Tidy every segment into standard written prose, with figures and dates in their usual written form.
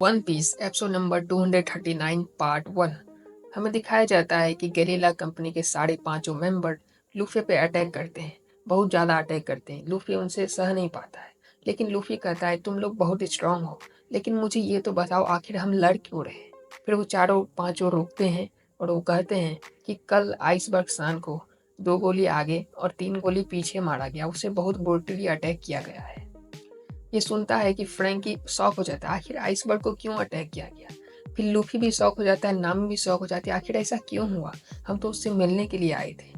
One Piece episode number 239 part 1। हमें दिखाया जाता है कि गेरिला कंपनी के साढ़े पांचों मेंबर लूफी पे अटैक करते हैं। बहुत ज़्यादा अटैक करते हैं। लूफी उनसे सह नहीं पाता है, लेकिन लूफी कहता है तुम लोग बहुत स्ट्रांग हो, लेकिन मुझे ये तो बताओ आखिर हम लड़ क्यों रहे हैं। फिर वो चारों पांचों रोकते हैं और वो कहते हैं कि कल आइसबर्ग सान को 2 गोली आगे और 3 गोली पीछे मारा गया, उसे बहुत ब्रूटली अटैक किया गया है। ये सुनता है कि फ्रैंकी शॉक हो जाता है, आखिर आइसबर्ग को क्यों अटैक किया गया। फिर लूफी भी शॉक हो जाता है, नामी भी शॉक हो जाती है, आखिर ऐसा क्यों हुआ, हम तो उससे मिलने के लिए आए थे।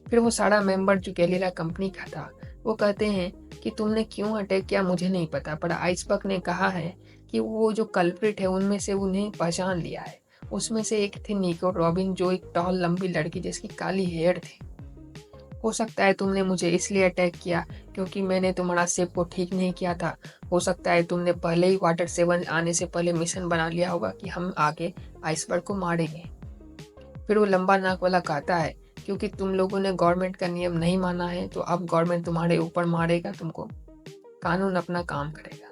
फिर वो सारा मेंबर जो गैलिला कंपनी का था वो कहते हैं कि तुमने क्यों अटैक किया मुझे नहीं पता, पर आइसबर्ग ने कहा है कि वो जो कल्प्रिट है उनमें से उन्हें पहचान लिया है। उसमें से एक थी निको रॉबिन, जो एक टॉल लंबी लड़की जिसकी काली हेयर थी। हो सकता है तुमने मुझे इसलिए अटैक किया क्योंकि मैंने तुम्हारा शिप को ठीक नहीं किया था। हो सकता है तुमने पहले ही वाटर सेवन आने से पहले मिशन बना लिया होगा कि हम आगे आइसबर्ग को मारेंगे। फिर वो लंबा नाक वाला कहता है क्योंकि तुम लोगों ने गवर्नमेंट का नियम नहीं माना है तो अब गवर्नमेंट तुम्हारे ऊपर मारेगा तुमको, कानून अपना काम करेगा।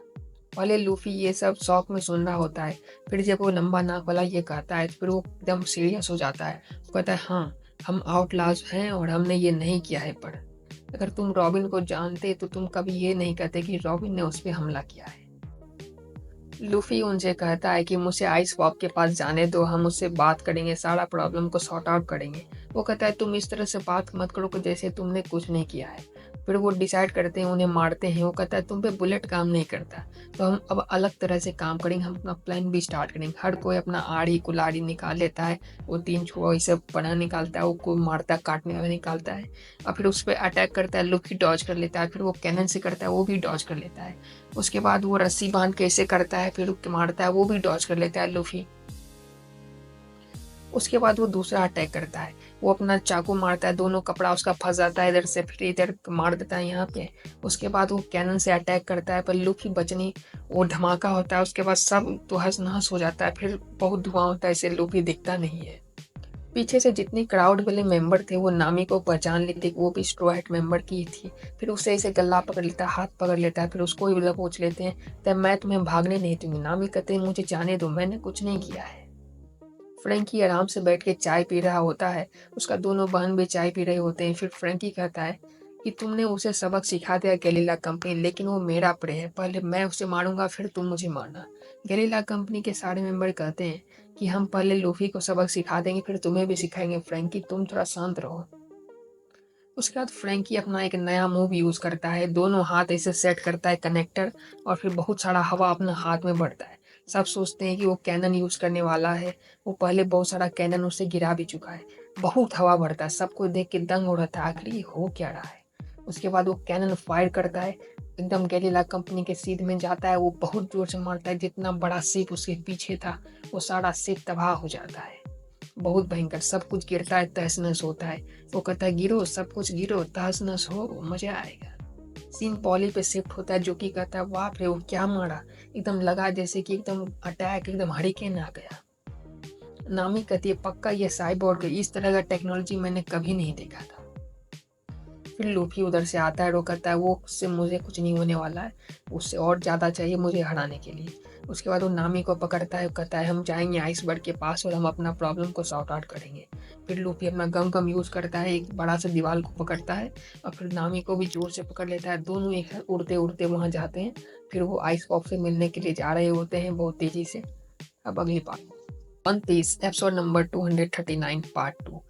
पहले लूफी ये सब शौक में सुन रहा होता है, फिर जब वो लंबा नाक वाला ये कहता है तो फिर वो एकदम सीरियस हो जाता है। वो कहता है हाँ, हम आउटलाज हैं और हमने ये नहीं किया है, पर अगर तुम रॉबिन को जानते तो तुम कभी ये नहीं कहते कि रॉबिन ने उस पर हमला किया है। लूफी उनसे कहता है कि मुझे आइस बॉब के पास जाने दो, हम उससे बात करेंगे, सारा प्रॉब्लम को सॉर्ट आउट करेंगे। वो कहता है तुम इस तरह से बात मत करो कि जैसे तुमने कुछ नहीं किया है। फिर वो डिसाइड करते हैं, उन्हें मारते हैं। वो कहता है तुम पे बुलेट काम नहीं करता, तो हम अब अलग तरह से काम करेंगे, हम अपना प्लान भी स्टार्ट करेंगे। हर कोई अपना आड़ी कुल्हाड़ी निकाल लेता है, वो 3 छुआ ये सब पना निकालता है, वो कोई मारता काटने वाला निकालता है और फिर उस पर अटैक करता है। लूफी डॉज कर लेता है, फिर वो कैनन से करता है, वो भी डॉज कर लेता है। उसके बाद वो रस्सी बांध के ऐसे करता है, फिर मारता है, वो भी डॉज कर लेता है लूफी। उसके बाद वो दूसरा अटैक करता है, वो अपना चाकू मारता है, दोनों कपड़ा उसका फंस जाता है इधर से, फिर इधर मार देता है यहाँ पे। उसके बाद वो कैनन से अटैक करता है, पर लूफी बचनी, वो धमाका होता है, उसके बाद सब तहस नहस हो जाता है, फिर बहुत धुआं होता है, इसे लूफी दिखता नहीं है। पीछे से जितनी क्राउड वाले मेंबर थे वो नामी को पहचान लेते, वो भी स्ट्रो हैट मेंबर की थी। फिर उसे ऐसे गला पकड़ लेता है, हाथ पकड़ लेता है, फिर उसको भी दबोच लेते हैं। तब मैं तुम्हें भागने नहीं दूंगी। नामी कहते हैं मुझे जाने दो, मैंने कुछ नहीं किया है। फ्रैंकी आराम से बैठ के चाय पी रहा होता है, उसका दोनों बहन भी चाय पी रहे होते हैं। फिर फ्रैंकी कहता है कि तुमने उसे सबक सिखा दिया गैलीला कंपनी, लेकिन वो मेरा प्रे है, पहले मैं उसे मारूंगा फिर तुम मुझे मारना। गैलीला कंपनी के सारे मेंबर कहते हैं कि हम पहले लूफी को सबक सिखा देंगे फिर तुम्हें भी सिखाएंगे, फ्रैंकी तुम थोड़ा शांत रहो। उसके बाद फ्रैंकी अपना एक नया मूव यूज करता है, दोनों हाथ ऐसे सेट करता है कनेक्टर, और फिर बहुत सारा हवा अपने हाथ में बढ़ता है। सब सोचते हैं कि वो कैनन यूज करने वाला है, वो पहले बहुत सारा कैनन उससे गिरा भी चुका है। बहुत हवा बढ़ता है, सबको देख के दंग हो रहा था, आखिर ये हो क्या रहा है। उसके बाद वो कैनन फायर करता है, एकदम गैलीला कंपनी के सीध में जाता है, वो बहुत जोर से मारता है, जितना बड़ा शिप उसके पीछे था वो सारा शिप तबाह हो जाता है। बहुत भयंकर, सब कुछ गिरता है, तहस नहस होता है। वो कहता है गिरो, सब कुछ गिरो, तहस नहस हो, मजा आएगा। सीन पॉली पे शिफ्ट होता है, जो कि कहता है बाप रे वो क्या मारा, एकदम लगा जैसे कि एकदम अटैक, एकदम हरिकेन आ गया। नामी कहती है पक्का ये साइबोर्ग है, इस तरह का टेक्नोलॉजी मैंने कभी नहीं देखा था। फिर लूफी उधर से आता है, वो कहता है वो उससे मुझे कुछ नहीं होने वाला है, उससे और ज़्यादा चाहिए मुझे हराने के लिए। उसके बाद वो नामी को पकड़ता है, कहता है हम जाएंगे आइसबर्ग के पास और हम अपना प्रॉब्लम को सॉर्ट आउट करेंगे। फिर लूफी अपना गम गम यूज़ करता है, एक बड़ा सा दीवार को पकड़ता है और फिर नामी को भी जोर से पकड़ लेता है, दोनों एक साथ उड़ते उड़ते वहाँ जाते हैं। फिर वो आइस पॉप से मिलने के लिए जा रहे होते हैं बहुत तेज़ी से। अब अगली पार्ट 1 एपिसोड नंबर 239 पार्ट 2।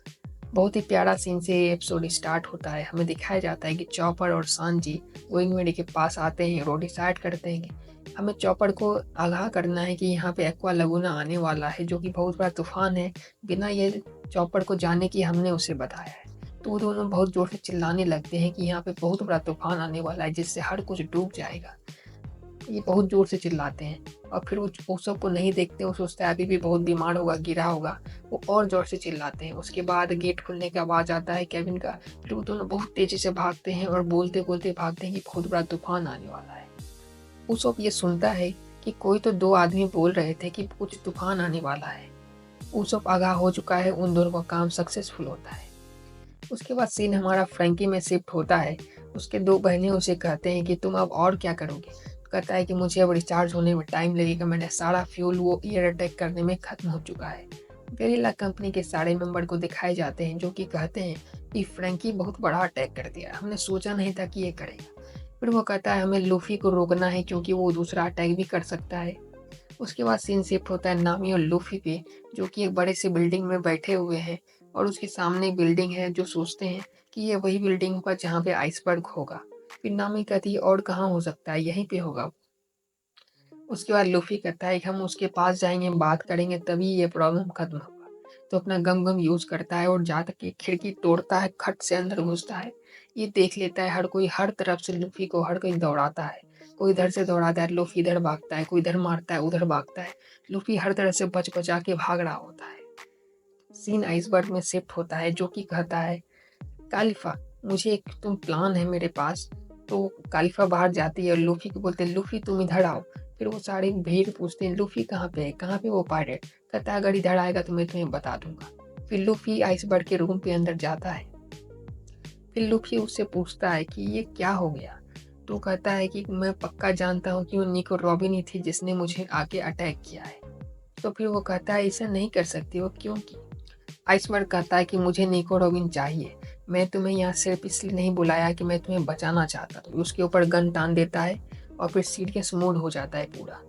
बहुत ही प्यारा सीन से ये एपिसोड स्टार्ट होता है। हमें दिखाया जाता है कि चॉपर और सांजी विंगमेडी के पास आते हैं और डिसाइड करते हैं कि हमें चॉपर को आगाह करना है कि यहाँ पे एक्वा लगुना आने वाला है, जो कि बहुत बड़ा तूफान है, बिना ये चॉपर को जाने की हमने उसे बताया है। तो वो दोनों बहुत जोर से चिल्लाने लगते हैं कि यहाँ पे बहुत बड़ा तूफान आने वाला है जिससे हर कुछ डूब जाएगा। ये बहुत ज़ोर से चिल्लाते हैं और फिर वो सबको नहीं देखते, वो सोचता है अभी भी बहुत बीमार होगा, गिरा होगा, वो और ज़ोर से चिल्लाते हैं। उसके बाद गेट खुलने का आवाज़ आता है केविन का, फिर वो दोनों बहुत तेज़ी से भागते हैं और बोलते-बोलते भागते हैं कि बहुत बड़ा तूफान आने वाला है। उsopp ये सुनता है कि कोई तो 2 आदमी बोल रहे थे कि कुछ तूफान आने वाला है। उsopp आगाह हो चुका है, उन दोनों का काम सक्सेसफुल होता है। उसके बाद सीन हमारा फ्रैंकी में शिफ्ट होता है। उसके 2 बहनें उसे कहते हैं कि तुम अब और क्या करोगे? कहता है कि मुझे अब रिचार्ज होने में टाइम लगेगा, मैंने सारा फ्यूल वो एयर अटैक करने में ख़त्म हो चुका है। गेरिल्ला कंपनी के सारे मेंबर को दिखाए जाते हैं जो कि कहते हैं कि फ्रैंकी बहुत बड़ा अटैक कर दिया, हमने सोचा नहीं था कि ये करेगा। फिर वो कहता है हमें लूफ़ी को रोकना है क्योंकि वो दूसरा अटैक भी कर सकता है। उसके बाद सीन शिफ्ट होता है नामी और लूफ़ी पे, जो कि एक बड़े से बिल्डिंग में बैठे हुए हैं और उसके सामने एक बिल्डिंग है जो सोचते हैं कि ये वही बिल्डिंग होगा जहाँ पे आइसबर्ग होगा। फिर नामी कहती है और कहाँ हो सकता है, यहीं पे होगा। उसके बाद लूफ़ी कहता है कि हम उसके पास जाएँगे, बात करेंगे तभी ये प्रॉब्लम खत्म होगा। तो अपना गम-गम यूज़ करता है और जा के खिड़की तोड़ता है, खट से अंदर घुसता है। ये देख लेता है हर कोई, हर तरफ से लूफ़ी को हर कोई दौड़ाता है। कोई इधर से दौड़ाता है, लूफ़ी इधर भागता है, कोई इधर मारता है, उधर भागता है। लूफ़ी हर तरह से बच-बचा के भाग रहा होता है। सीन आइसबर्ग में शिफ्ट होता है जो कि कहता है कालिफ़ा, मुझे एक तुम प्लान है मेरे पास। तो कालिफ़ा बाहर जाती है और लूफ़ी को बोलते हैं लूफ़ी तुम इधर आओ। फिर वो सारी भीड़ पूछते हैं लूफ़ी कहाँ पे है? कहाँ पे वो पायरेट? कहता है अगर इधर आएगा तो मैं तुम्हें बता दूँगा। फिर लूफ़ी आइसबर्ग के रूम पे अंदर जाता है। फिर लूफ़ी उससे पूछता है कि ये क्या हो गया? तो कहता है कि मैं पक्का जानता हूँ कि वो निको रॉबिन ही थी जिसने मुझे आके अटैक किया है। तो फिर वो कहता है ऐसा नहीं कर सकती वो क्यों की? आइसबर्ग कहता है कि मुझे निको रॉबिन चाहिए। मैं तुम्हें यहाँ सिर्फ इसलिए नहीं बुलाया कि मैं तुम्हें बचाना चाहता था। उसके ऊपर गन तान देता है और फिर सीरियस मोड हो जाता है पूरा।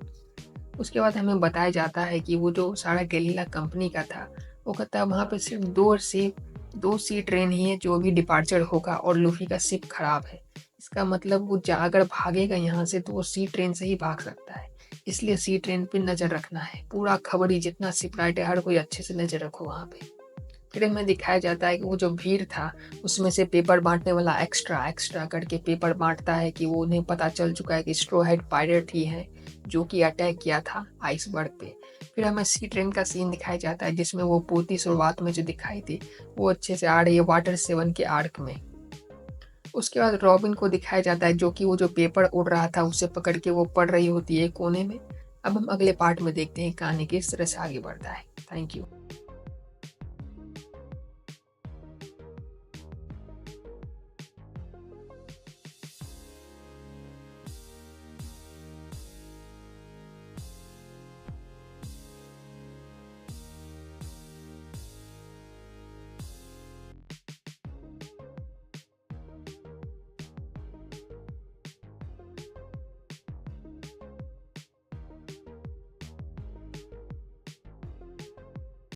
उसके बाद हमें बताया जाता है कि वो जो सारा गेरिल्ला कंपनी का था, वो कहता है वहाँ पे सिर्फ 2 सी ट्रेन ही है जो अभी डिपार्चर होगा और लूफ़ी का शिप खराब है। इसका मतलब वो अगर भागेगा यहाँ से तो वो सी ट्रेन से ही भाग सकता है। इसलिए सी ट्रेन पे नज़र रखना है। पूरा खबरी जितना शिपराइट है हर कोई अच्छे से नज़र रखो वहाँ पे। फिर हमें दिखाया जाता है कि वो जो भीड़ था उसमें से पेपर बाँटने वाला एक्स्ट्रा एक्स्ट्रा करके पेपर बाँटता है कि वो उन्हें पता चल चुका है कि स्ट्रॉ हैट पायरेट ही है जो कि अटैक किया था आइसबर्ग पे। फिर हमें सी ट्रेन का सीन दिखाया जाता है जिसमें वो पोती शुरुआत में जो दिखाई थी वो अच्छे से आ रही है वाटर 7 के आर्क में। उसके बाद रॉबिन को दिखाया जाता है जो कि वो जो पेपर उड़ रहा था उसे पकड़ के वो पढ़ रही होती है कोने में। अब हम अगले पार्ट में देखते हैं कहानी किस तरह से आगे बढ़ता है। Thank you.